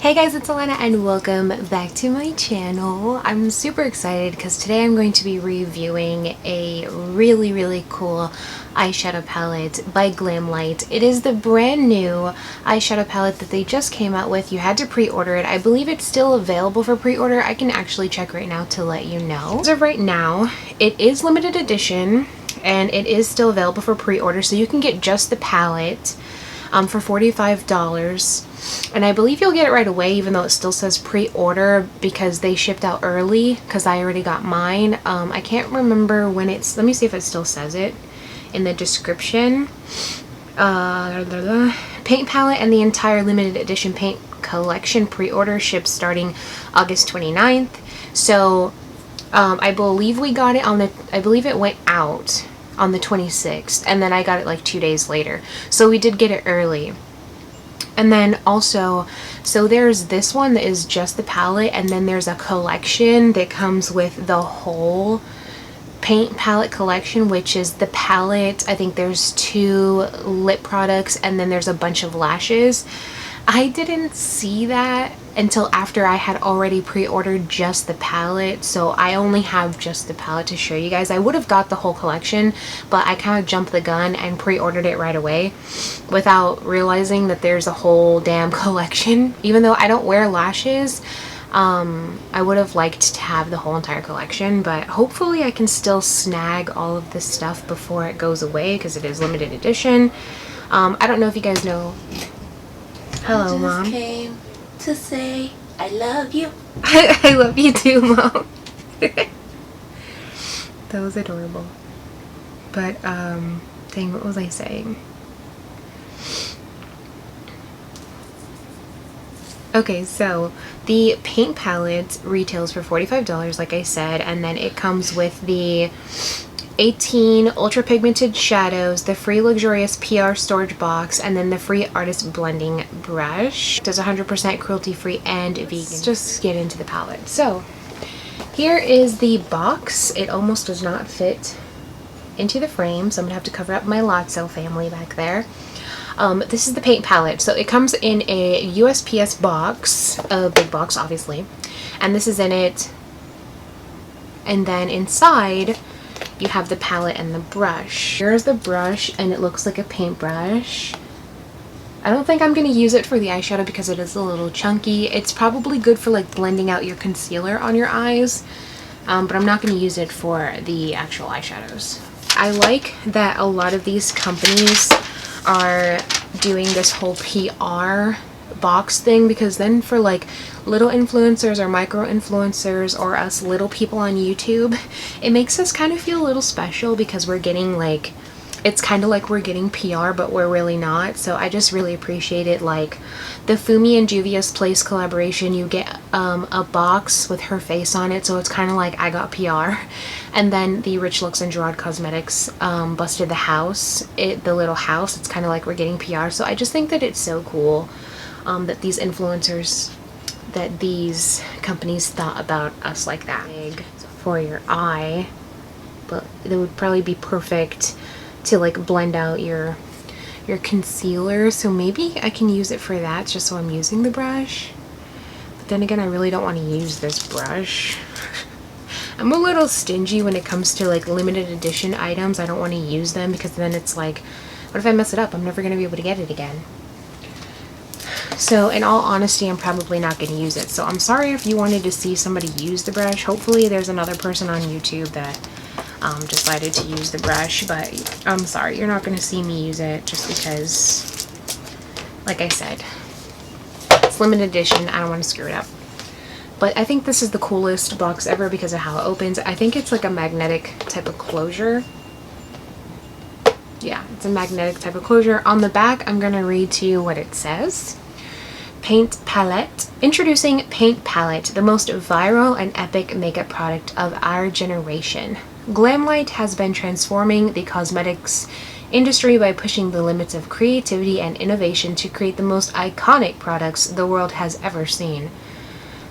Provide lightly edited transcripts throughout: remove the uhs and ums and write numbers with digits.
Hey guys, it's Alana and welcome back to my channel. I'm super excited because today I'm going to be reviewing a really cool eyeshadow palette by GlamLite. It is the brand new eyeshadow palette that they just came out with. You had to pre-order it. I believe it's still available for pre-order. I can actually check right now to let you know. As of right now, it is limited edition and it is still available for pre-order, so you can get just the palette for $45. And I believe you'll get it right away, even though it still says pre-order because they shipped out early because I already got mine. I can't remember when it's, let me see if it still says it in the description. Paint palette and the entire limited edition paint collection pre-order ships starting August 29th. So I believe we got it on the, I believe it went out on the 26th, and then I got it like 2 days later. So we did get it early. And then also, so there's this one that is just the palette, and then there's a collection that comes with the whole paint palette collection, which is the palette. I think there's 2 lip products, and then there's a bunch of lashes. I didn't see that until after I had already pre-ordered just the palette, so I only have just the palette to show you guys. I would have got the whole collection, but I kind of jumped the gun and pre-ordered it right away without realizing that there's a whole damn collection. Even though I don't wear lashes, I would have liked to have the whole entire collection, but hopefully I can still snag all of this stuff before it goes away because it is limited edition. I don't know if you guys know. Hello, Mom. I just came to say I love you. I love you too, Mom. That was adorable. But, dang, what was I saying? Okay, so the paint palette retails for $45, like I said, and then it comes with the 18 ultra pigmented shadows, the free luxurious PR storage box, and then the free artist blending brush. It is 100% cruelty free and vegan. Let's just get into the palette. So here is the box. It almost does not fit into the frame, so I'm gonna have to cover up my Lotso family back there. This is the paint palette. So it comes in a USPS box, a big box obviously, and this is in it. And then inside you have the palette and the brush. Here's the brush, and it looks like a paintbrush. I don't think I'm going to use it for the eyeshadow because it is a little chunky. It's probably good for like blending out your concealer on your eyes, but I'm not going to use it for the actual eyeshadows. I like that a lot of these companies are doing this whole PR box thing, because then for like little influencers or micro influencers or us little people on YouTube, it makes us kind of feel a little special because we're getting like, it's kind of like we're getting PR, but we're really not. So I just really appreciate it. Like the Fumi and Juvia's Place collaboration, you get a box with her face on it, so it's kind of like I got PR. And then the Rich Looks and Gerard Cosmetics Busted the House, the little house, it's kind of like we're getting PR. So I just think that it's so cool that these influencers, that these companies thought about us like that. Big for your eye, but it would probably be perfect to like blend out your concealer, so maybe I can use it for that, just so I'm using the brush. But then again, I really don't want to use this brush. I'm a little stingy when it comes to like limited edition items. I don't want to use them because then it's like, what if I mess it up? I'm never going to be able to get it again. So in all honesty, I'm probably not going to use it. So I'm sorry if you wanted to see somebody use the brush. Hopefully there's another person on YouTube that decided to use the brush, but I'm sorry, you're not going to see me use it just because, like I said, it's limited edition. I don't want to screw it up. But I think this is the coolest box ever because of how it opens. I think it's like a magnetic type of closure. Yeah, it's a magnetic type of closure. On the back, I'm going to read to you what it says. Paint Palette. Introducing Paint Palette, the most viral and epic makeup product of our generation. GlamLite has been transforming the cosmetics industry by pushing the limits of creativity and innovation to create the most iconic products the world has ever seen.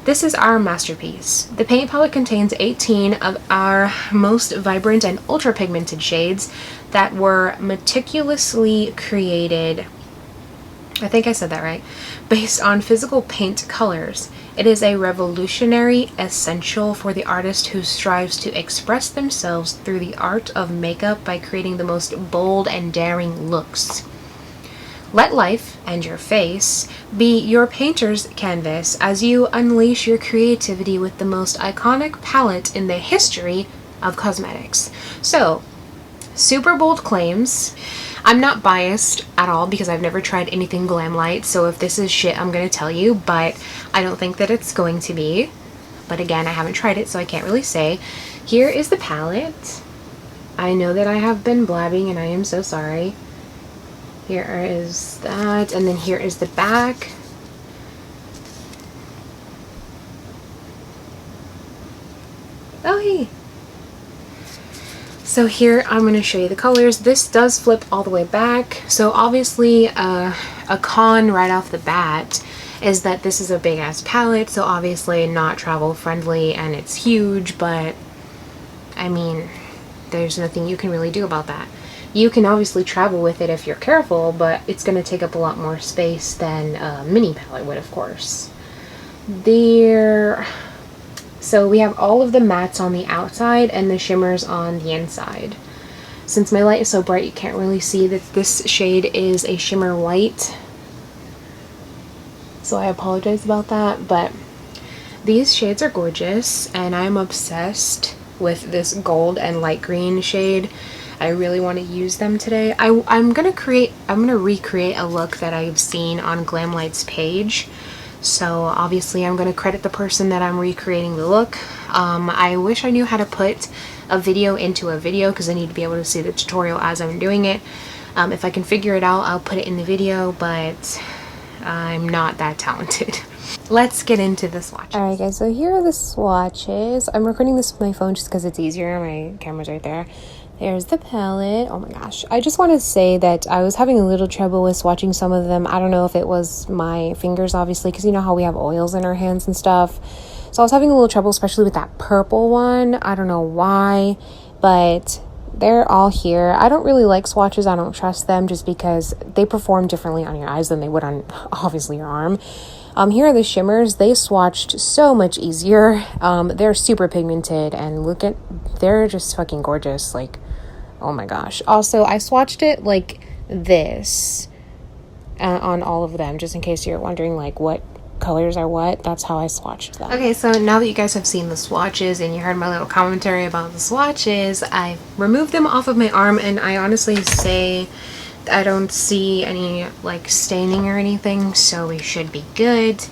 This is our masterpiece. The paint palette contains 18 of our most vibrant and ultra pigmented shades that were meticulously created I think I said that right. Based on physical paint colors. It is a revolutionary essential for the artist who strives to express themselves through the art of makeup by creating the most bold and daring looks. Let life and your face be your painter's canvas as you unleash your creativity with the most iconic palette in the history of cosmetics. So, super bold claims. I'm not biased at all because I've never tried anything GlamLite, so if this is shit, I'm going to tell you, but I don't think that it's going to be. But again, I haven't tried it, so I can't really say. Here is the palette. I know that I have been blabbing, and I am so sorry. Here is that, and then here is the back. Oh, hey. So here I'm going to show you the colors. This does flip all the way back. So obviously a con right off the bat is that this is a big ass palette. So obviously not travel friendly and it's huge, but I mean, there's nothing you can really do about that. You can obviously travel with it if you're careful, but it's going to take up a lot more space than a mini palette would, of course. So we have all of the mattes on the outside and the shimmers on the inside. Since my light is so bright, you can't really see that this shade is a shimmer white. So I apologize about that, but these shades are gorgeous and I'm obsessed with this gold and light green shade. I really want to use them today. I'm gonna recreate a look that I've seen on GlamLite's page. So obviously I'm going to credit the person that I'm recreating the look. I wish I knew how to put a video into a video because I need to be able to see the tutorial as I'm doing it. If I can figure it out, I'll put it in the video, but I'm not that talented. Let's get into the swatches. Alright guys, so here are the swatches. I'm recording this with my phone just because it's easier. My camera's right there. There's the palette. Oh my gosh. I just want to say that I was having a little trouble with swatching some of them. I don't know if it was my fingers, obviously, because you know how we have oils in our hands and stuff. So I was having a little trouble, especially with that purple one. I don't know why, but they're all here. I don't really like swatches. I don't trust them just because they perform differently on your eyes than they would on, obviously, your arm. Here are the shimmers. They swatched so much easier. They're super pigmented and they're just fucking gorgeous. Like, oh my gosh. Also, I swatched it like this on all of them, just in case you're wondering like what colors are what. That's how I swatched them. Okay, so now that you guys have seen the swatches and you heard my little commentary about the swatches, I removed them off of my arm and I honestly say I don't see any like staining or anything, so we should be good.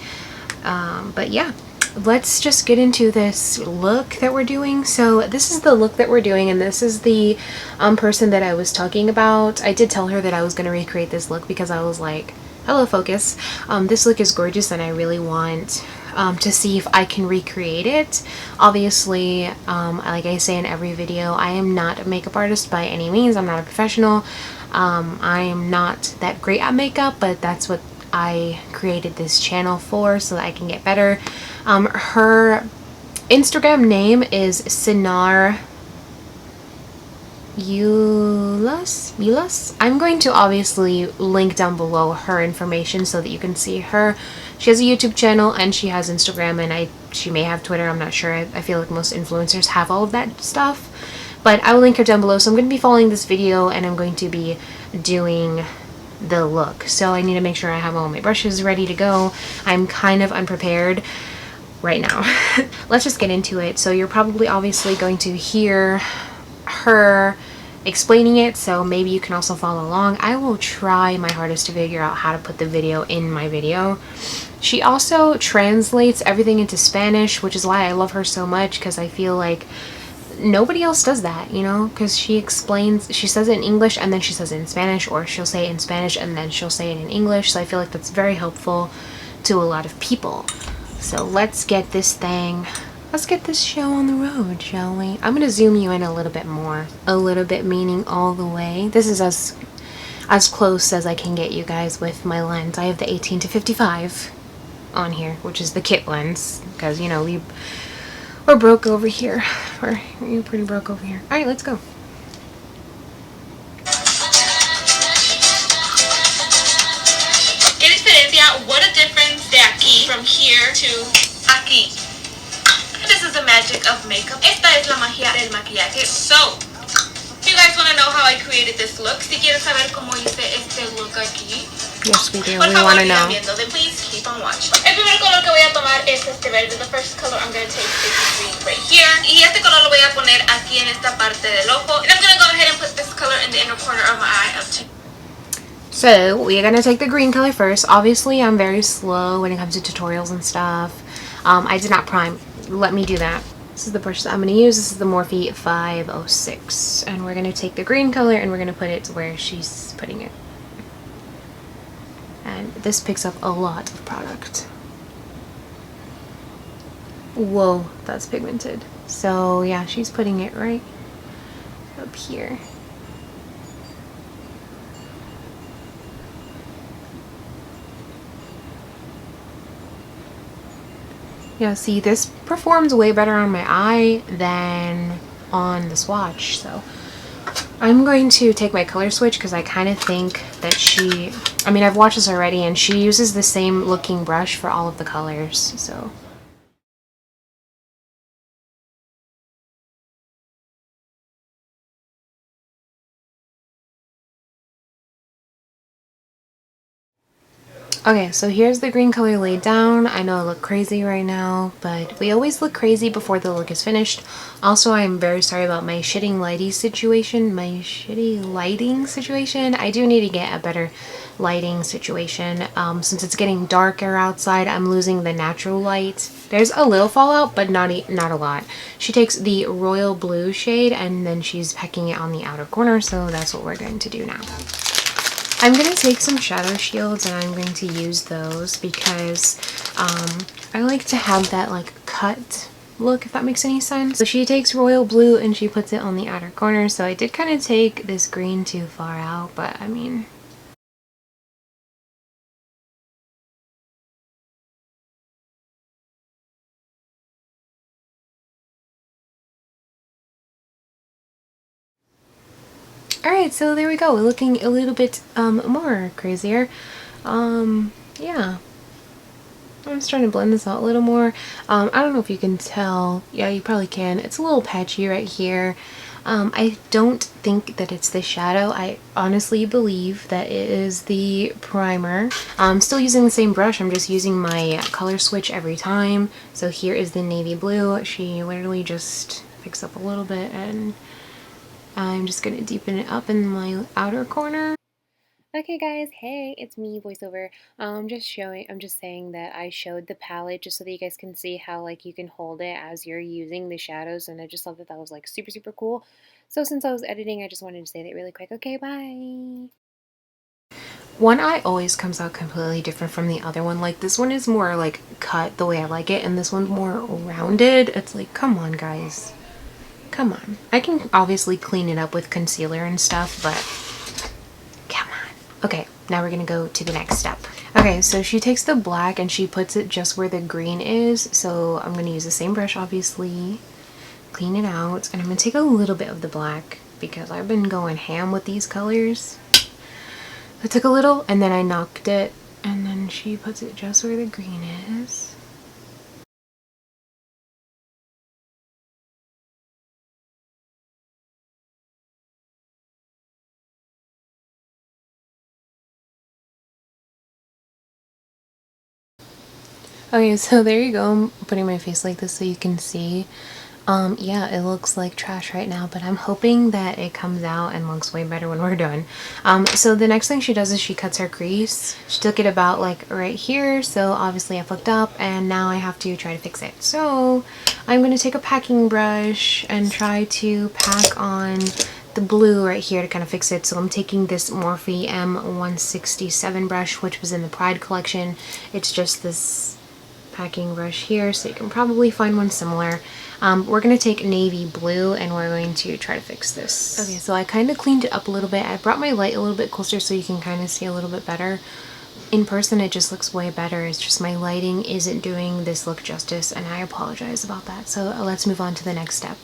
But yeah, let's just get into this look that we're doing. So this is the look that we're doing, and this is the person that I was talking about. I did tell her that I was going to recreate this look because I was like, hello focus, this look is gorgeous and I really want to see if I can recreate it. Obviously, like I say in every video, I am not a makeup artist by any means. I'm not a professional. I am not that great at makeup, but that's what I created this channel for, so that I can get better. Her Instagram name is Sinairuelas. I'm going to obviously link down below her information so that you can see her. She has a YouTube channel and she has Instagram, and she may have Twitter. I'm not sure. I feel like most influencers have all of that stuff. But I will link her down below. So I'm going to be following this video and I'm going to be doing the look. So I need to make sure I have all my brushes ready to go. I'm kind of unprepared right now. Let's just get into it. So you're probably obviously going to hear her explaining it, so maybe you can also follow along. I will try my hardest to figure out how to put the video in my video. She also translates everything into Spanish, which is why I love her so much, because I feel like nobody else does that, you know, because she says it in English and then she says it in Spanish, or she'll say it in Spanish and then she'll say it in English. So I feel like that's very helpful to a lot of people. So let's get this show on the road, shall we? I'm gonna zoom you in a little bit more. A little bit meaning all the way. This is as close as I can get you guys with my lens. I have the 18 to 55 on here, which is the kit lens, because you know we're broke over here. You're pretty broke over here. Alright, let's go. decía, what a difference de aquí, from here to aquí. This is the magic of makeup. Esta es la magia del maquillaje. So, if you guys want to know how I created this look, si quieren saber cómo hice este look aquí, Yes, we do. por We favor, want to know. viendo, then please keep on watching. El primer color que voy a tomar es este verde. The first color I'm going to take is green right here. Y este color lo voy a poner aquí en esta parte del ojo. And I'm going to go ahead and put this color in the inner corner of my eye up to. So we're gonna take the green color first. Obviously, I'm very slow when it comes to tutorials and stuff. I did not prime. Let me do that. This is the brush that I'm going to use. This is the Morphe 506. And we're going to take the green color and we're going to put it where she's putting it. And this picks up a lot of product. Whoa, that's pigmented. So yeah, she's putting it right up here. Yeah, see, this performs way better on my eye than on the swatch, so I'm going to take my color switch because I kind of think that I've watched this already and she uses the same looking brush for all of the colors, so. Okay, so here's the green color laid down. I know I look crazy right now, but we always look crazy before the look is finished. Also, I'm very sorry about my shitty lighting situation. I do need to get a better lighting situation. Since it's getting darker outside, I'm losing the natural light. There's a little fallout, but not a lot. She takes the royal blue shade and then she's packing it on the outer corner, so that's what we're going to do now. I'm going to take some shadow shields and I'm going to use those because I like to have that like cut look, if that makes any sense. So she takes royal blue and she puts it on the outer corner, so I did kind of take this green too far out, but I mean... Alright, so there we go. We're looking a little bit more crazier. Yeah. I'm just trying to blend this out a little more. I don't know if you can tell. Yeah, you probably can. It's a little patchy right here. I don't think that it's the shadow. I honestly believe that it is the primer. I'm still using the same brush. I'm just using my color switch every time. So here is the navy blue. She literally just picks up a little bit and I'm just going to deepen it up in my outer corner. Okay guys, hey, it's me, voiceover. I'm just saying that I showed the palette just so that you guys can see how like you can hold it as you're using the shadows, and I just thought that was like super cool. So since I was editing, I just wanted to say that really quick. Okay, bye! One eye always comes out completely different from the other one. Like this one is more like cut the way I like it, and this one's more rounded. It's like, come on guys. Come on. I can obviously clean it up with concealer and stuff, but come on. Okay, now we're gonna go to the next step. Okay, so she takes the black and she puts it just where the green is. So I'm gonna use the same brush, obviously. Clean it out, and I'm gonna take a little bit of the black because I've been going ham with these colors. I took a little and then I knocked it, and then she puts it just where the green is. Okay, so there you go. I'm putting my face like this so you can see. Yeah, it looks like trash right now, but I'm hoping that it comes out and looks way better when we're done. So the next thing she does is she cuts her crease. She took it about like right here, so obviously I fucked up and now I have to try to fix it. So I'm going to take a packing brush and try to pack on the blue right here to kind of fix it. So I'm taking this Morphe M167 brush, which was in the Pride collection. It's just this packing brush here, so you can probably find one similar. We're going to take navy blue and we're going to try to fix this. Okay, so I kind of cleaned it up a little bit. I brought my light a little bit closer so you can kind of see a little bit better. In person it just looks way better. It's just my lighting isn't doing this look justice, and I apologize about that. So let's move on to the next step.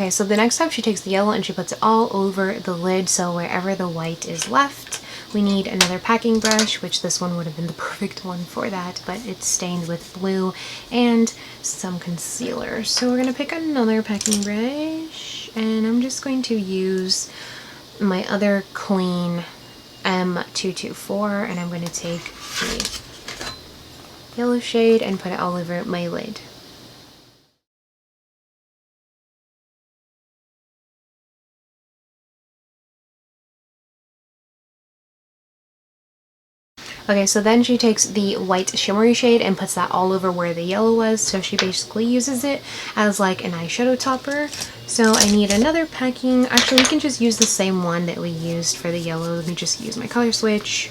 Okay, so the next step, she takes the yellow and she puts it all over the lid, so wherever the white is left. We need another packing brush, which this one would have been the perfect one for that, but it's stained with blue, and some concealer. So we're gonna pick another packing brush, and I'm just going to use my other clean M224, and I'm going to take the yellow shade and put it all over my lid. Okay, so then she takes the white shimmery shade and puts that all over where the yellow was, so she basically uses it as like an eyeshadow topper. So I need another packing, actually we can just use the same one that we used for the yellow. Let me just use my color switch.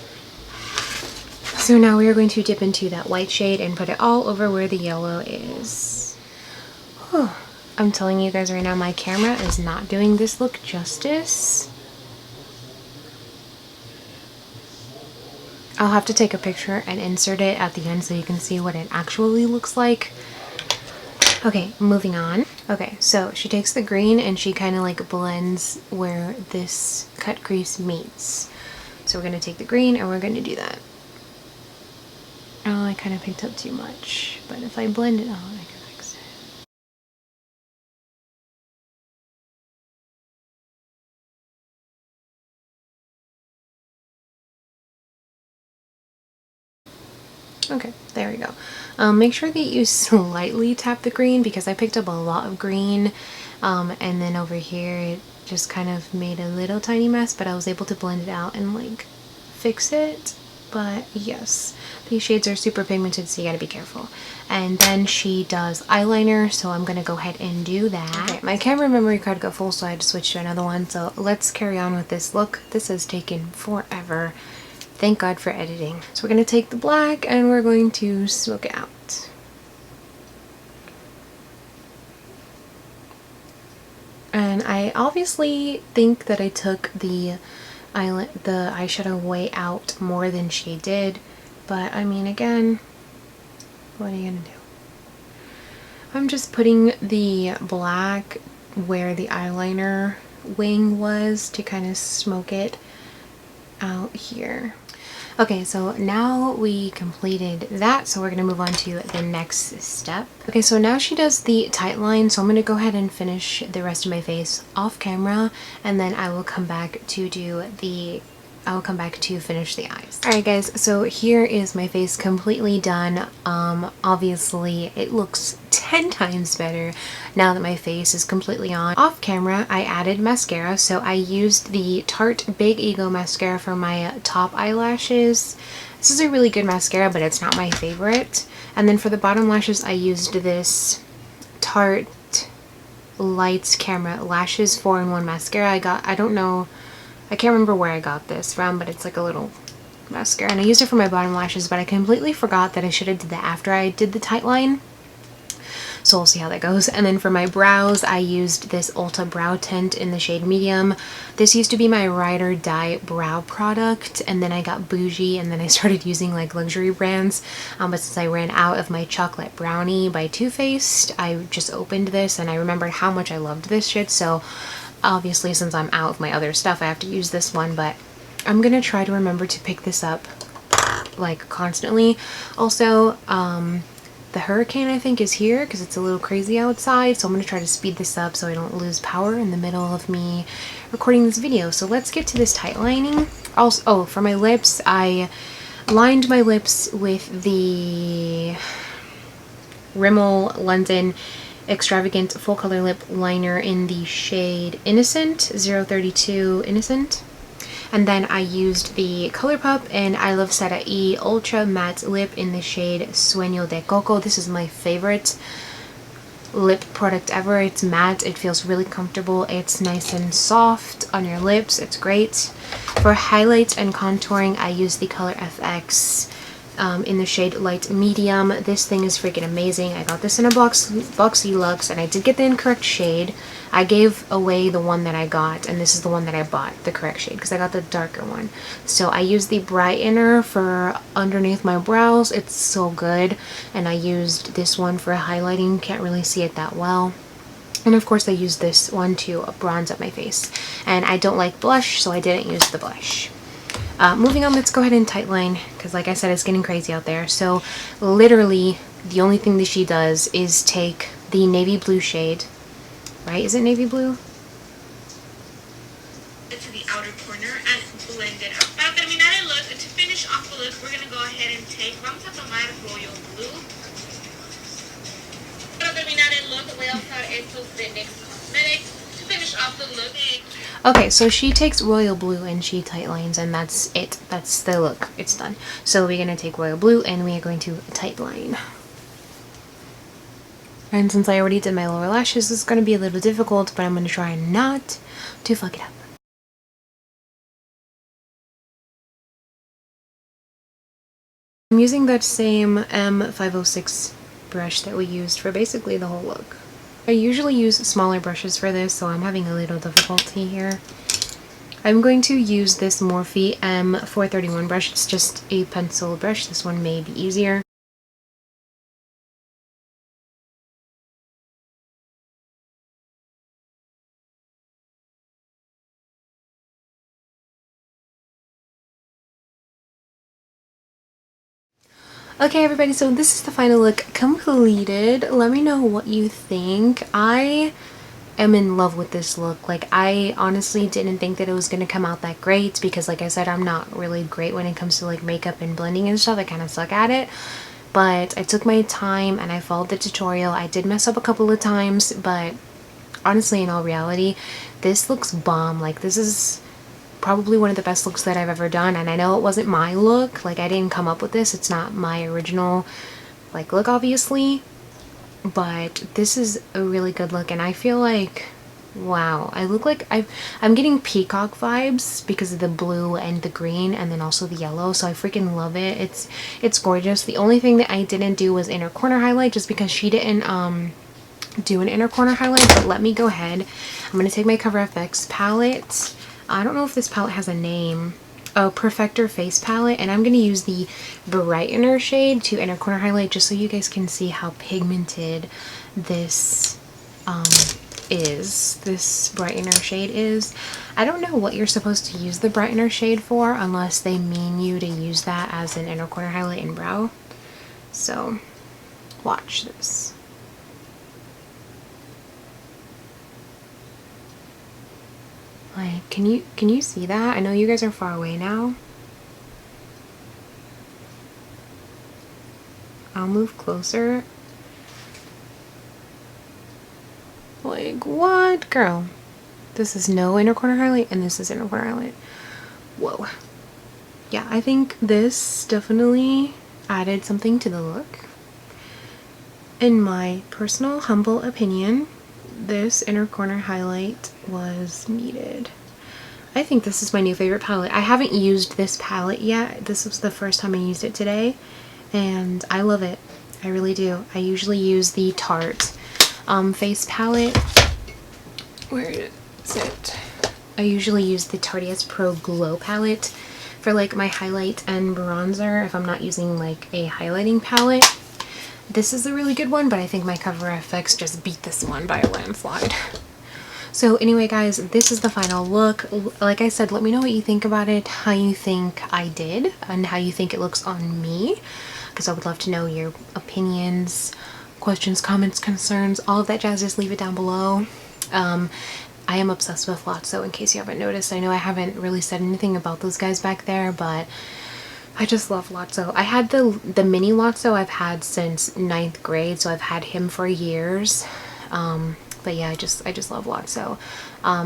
So now we are going to dip into that white shade and put it all over where the yellow is. Whew. I'm telling you guys right now, my camera is not doing this look justice. I'll have to take a picture and insert it at the end so you can see what it actually looks like. Okay, moving on. Okay, so she takes the green and she kind of like blends where this cut crease meets. So we're going to take the green and we're going to do that. Oh, I kind of picked up too much, but if I blend it out, I can fix it. Okay, there we go. Make sure that you slightly tap the green because I picked up a lot of green, and then over here it just kind of made a little tiny mess, but I was able to blend it out and like fix it. But yes, these shades are super pigmented, so you gotta be careful. And then she does eyeliner, so I'm gonna go ahead and do that. Okay, my camera memory card got full, so I had to switch to another one. So let's carry on with this look. This has taken forever. Thank God for editing. So we're gonna take the black and we're going to smoke it out. And I obviously think that I took the eyeshadow way out more than she did, but I mean, again, what are you gonna do? I'm just putting the black where the eyeliner wing was to kind of smoke it out here. Okay, so now we completed that, so we're going to move on to the next step. Okay, so now she does the tight line, so I'm going to go ahead and finish the rest of my face off camera, and then I will come back to finish the eyes. Alright guys, so here is my face completely done. Obviously it looks 10 times better now that my face is completely on. Off camera, I added mascara, so I used the Tarte Big Ego mascara for my top eyelashes. This is a really good mascara, but it's not my favorite. And then for the bottom lashes, I used this Tarte Lights Camera Lashes 4-in-1 mascara. I don't know, I can't remember where I got this from, but it's like a little mascara. And I used it for my bottom lashes, but I completely forgot that I should have did that after I did the tight line. So we'll see how that goes. And then for my brows, I used this Ulta Brow Tint in the shade Medium. This used to be my Ride or Die brow product, and then I got bougie, and then I started using like luxury brands. But since I ran out of my Chocolate Brownie by Too Faced, I just opened this, and I remembered how much I loved this shit. So obviously, since I'm out of my other stuff, I have to use this one, but I'm gonna try to remember to pick this up like constantly. Also, the hurricane I think is here because it's a little crazy outside, so I'm going to try to speed this up so I don't lose power in the middle of me recording this video. So let's get to this tight lining. Also, oh, for my lips, I lined my lips with the Rimmel London Extravagant Full Color Lip Liner in the shade Innocent, 032 Innocent. And then I used the Colourpop and I Love Sara E Ultra Matte Lip in the shade Sueño de Coco. This is my favorite lip product ever. It's matte, it feels really comfortable, it's nice and soft on your lips, it's great. For highlights and contouring, I used the color FX in the shade Light Medium. This thing is freaking amazing. I got this in a boxy luxe, and I did get the incorrect shade. I gave away the one that I got, and this is the one that I bought, the correct shade, because I got the darker one. So I used the brightener for underneath my brows. It's so good. And I used this one for highlighting. Can't really see it that well. And of course I used this one to bronze up my face. And I don't like blush, so I didn't use the blush. Moving on, let's go ahead and tightline, because like I said, it's getting crazy out there. So literally the only thing that she does is take the navy blue shade, right? Is it navy blue? To the outer corner and blend it out. Para terminar el look, to finish off the look, we're going to go ahead and vamos a tomar royal blue. Para terminar el look, voy a usar estos de NYX Cosmetics to finish off the look. Okay, so she takes royal blue and she tightlines, and that's it. That's the look. It's done. So we're going to take royal blue and we are going to tightline. And since I already did my lower lashes, this is going to be a little difficult, but I'm going to try not to fuck it up. I'm using that same M506 brush that we used for basically the whole look. I usually use smaller brushes for this, so I'm having a little difficulty here. I'm going to use this Morphe M431 brush. It's just a pencil brush. This one may be easier. Okay everybody, so this is the final look completed. Let me know what you think. I am in love with this look. Like, I honestly didn't think that it was going to come out that great, because like I said, I'm not really great when it comes to like makeup and blending and stuff. I kind of suck at it. But I took my time and I followed the tutorial. I did mess up a couple of times, but honestly, in all reality, this looks bomb. Like, this is probably one of the best looks that I've ever done, and I know it wasn't my look. Like, I didn't come up with this. It's not my original like look, obviously, but this is a really good look, and I feel like, wow, I look like I'm getting peacock vibes because of the blue and the green and then also the yellow, so I freaking love it. It's gorgeous. The only thing that I didn't do was inner corner highlight, just because she didn't do an inner corner highlight. But let me go ahead. I'm gonna take my Cover FX palette. I don't know if this palette has a name. Oh, Perfector Face Palette, and I'm going to use the Brightener shade to inner corner highlight, just so you guys can see how pigmented this this Brightener shade is. I don't know what you're supposed to use the Brightener shade for, unless they mean you to use that as an inner corner highlight in brow. So, watch this. Like, can you see that? I know you guys are far away now. I'll move closer. Like, what? Girl. This is no inner corner highlight, and this is inner corner highlight. Whoa. Yeah, I think this definitely added something to the look. In my personal, humble opinion, this inner corner highlight was needed. I think this is my new favorite palette. I haven't used this palette yet. This was the first time I used it today, and I love it. I really do. I usually use the Tarte face palette. Where is it? I usually use the Tarte Pro Glow palette for like my highlight and bronzer if I'm not using like a highlighting palette. This is a really good one, but I think my Cover FX just beat this one by a landslide. So anyway guys, this is the final look. Like I said, let me know what you think about it, how you think I did, and how you think it looks on me, because I would love to know your opinions, questions, comments, concerns, all of that jazz. Just leave it down below. I am obsessed with Lotso, in case you haven't noticed. I know I haven't really said anything about those guys back there, but I just love Lotso. I had the mini Lotso I've had since 9th grade, so I've had him for years. But yeah, I just love Lotso.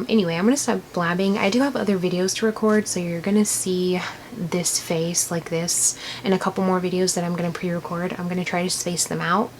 Anyway, I'm gonna stop blabbing. I do have other videos to record, so you're gonna see this face like this in a couple more videos that I'm gonna pre-record. I'm gonna try to space them out.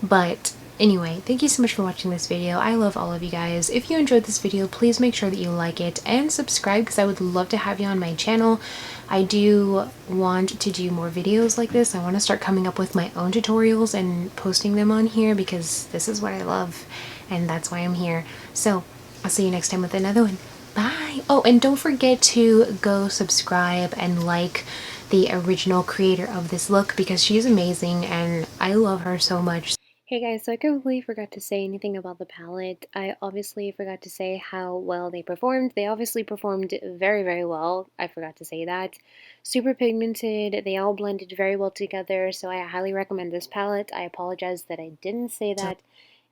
But anyway, thank you so much for watching this video. I love all of you guys. If you enjoyed this video, please make sure that you like it and subscribe, because I would love to have you on my channel. I do want to do more videos like this. I want to start coming up with my own tutorials and posting them on here, because this is what I love, and that's why I'm here. So I'll see you next time with another one. Bye. Oh, and don't forget to go subscribe and like the original creator of this look, because she's amazing and I love her so much. Hey guys, so I completely forgot to say anything about the palette. I obviously forgot to say how well they performed. They obviously performed very, very well. I forgot to say that. Super pigmented, they all blended very well together, so I highly recommend this palette. I apologize that I didn't say that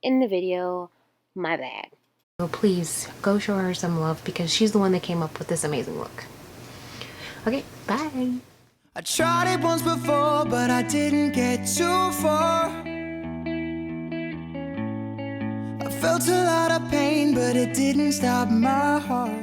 in the video. My bad. So please, go show her some love because she's the one that came up with this amazing look. Okay, bye! I tried it once before, but I didn't get too far. I felt a lot of pain, but it didn't stop my heart.